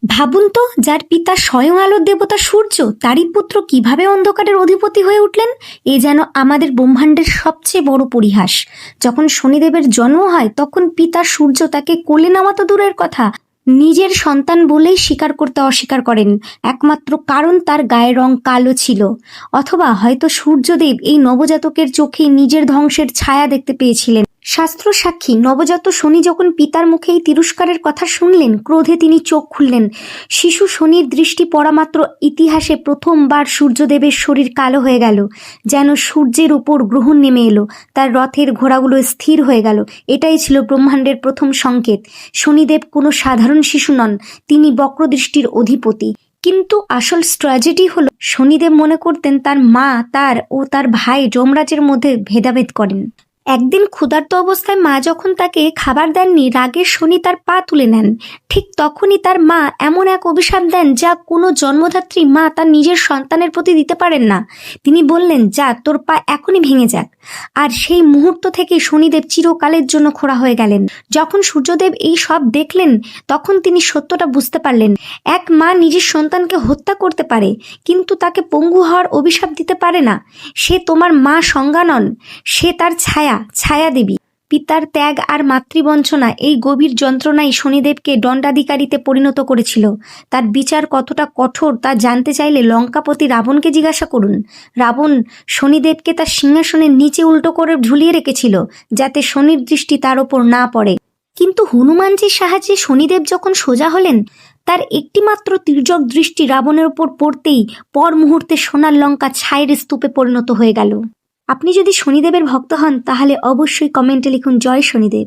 ভাবুন তো, যার পিতা স্বয়ং আলোর দেবতা সূর্য, তারই পুত্র কিভাবে অন্ধকারের অধিপতি হয়ে উঠলেন। এ যেন আমাদের ব্রহ্মাণ্ডের সবচেয়ে বড় পরিহাস। যখন শনিদেবের জন্ম হয় তখন পিতা সূর্য তাকে কোলে নেওয়া তো দূরের কথা, নিজের সন্তান বলেই স্বীকার করতে অস্বীকার করেন, একমাত্র কারণ তার গায়ের রং কালো ছিল। অথবা হয়তো সূর্যদেব এই নবজাতকের চোখে নিজের ধ্বংসের ছায়া দেখতে পেয়েছিলেন। শাস্ত্র সাক্ষী, নবজাত শনি যখন পিতার মুখে এই তিরস্কারের কথা শুনলেন, ক্রোধে তিনি চোখ খুললেন। শিশু শনির দৃষ্টি পড়া মাত্র ইতিহাসে প্রথমবার সূর্যদেবের শরীর কালো হয়ে গেল, যেন সূর্যের উপর গ্রহণ নেমে এলো। তার রথের ঘোড়াগুলো স্থির হয়ে গেল। এটাই ছিল ব্রহ্মাণ্ডের প্রথম সংকেত। শনিদেব কোনো সাধারণ শিশু নন, তিনি বক্রদৃষ্টির অধিপতি। কিন্তু আসল ট্র্যাজেডি হলো, শনিদেব মনে করতেন তার মা ও তার ভাই যমরাজের মধ্যে ভেদাভেদ করেন। একদিন ক্ষুধার্ত অবস্থায় মা যখন তাকে খাবার দেননি, রাগের শনি তার পা তুলে নেন। ঠিক তখনই তার মা এমন এক অভিশাপ দেন যা কোনো জন্মদাত্রী মা তার নিজের সন্তানের প্রতি দিতে পারেন না। তিনি বললেন, যা, তোর পা এখনই ভেঙে যাক। আর সেই মুহূর্ত থেকে শনিদেব চিরকালের জন্য খোঁড়া হয়ে গেলেন। যখন সূর্যদেব এই সব দেখলেন, তখন তিনি সত্যটা বুঝতে পারলেন। এক মা নিজের সন্তানকে হত্যা করতে পারে, কিন্তু তাকে পঙ্গু হওয়ার অভিশাপ দিতে পারে না। সে তোমার মা সংজ্ঞা নন, সে তার ছায়া দেবী। পিতার ত্যাগ আর মাতৃবঞ্চনা, এই গভীর যন্ত্রণাই শনিদেবকে দণ্ডাধিকারীতে পরিণত করেছিল। তার বিচার কতটা কঠোর তা জানতে চাইলে লঙ্কাপতি রাবণকে জিজ্ঞাসা করুন। রাবণ শনিদেবকে তার সিংহাসনের নিচে উল্টো করে ঝুলিয়ে রেখেছিল, যাতে শনির দৃষ্টি তার ওপর না পড়ে। কিন্তু হনুমানজির সাহায্যে শনিদেব যখন সোজা হলেন, তার একটিমাত্র তির্যক দৃষ্টি রাবণের ওপর পড়তেই পর মুহূর্তে সোনার লঙ্কা ছাইয়ের স্তূপে পরিণত হয়ে গেল। আপনি যদি শনিদেবের ভক্ত হন, তাহলে অবশ্যই কমেন্টে লিখুন, জয় শনিদেব।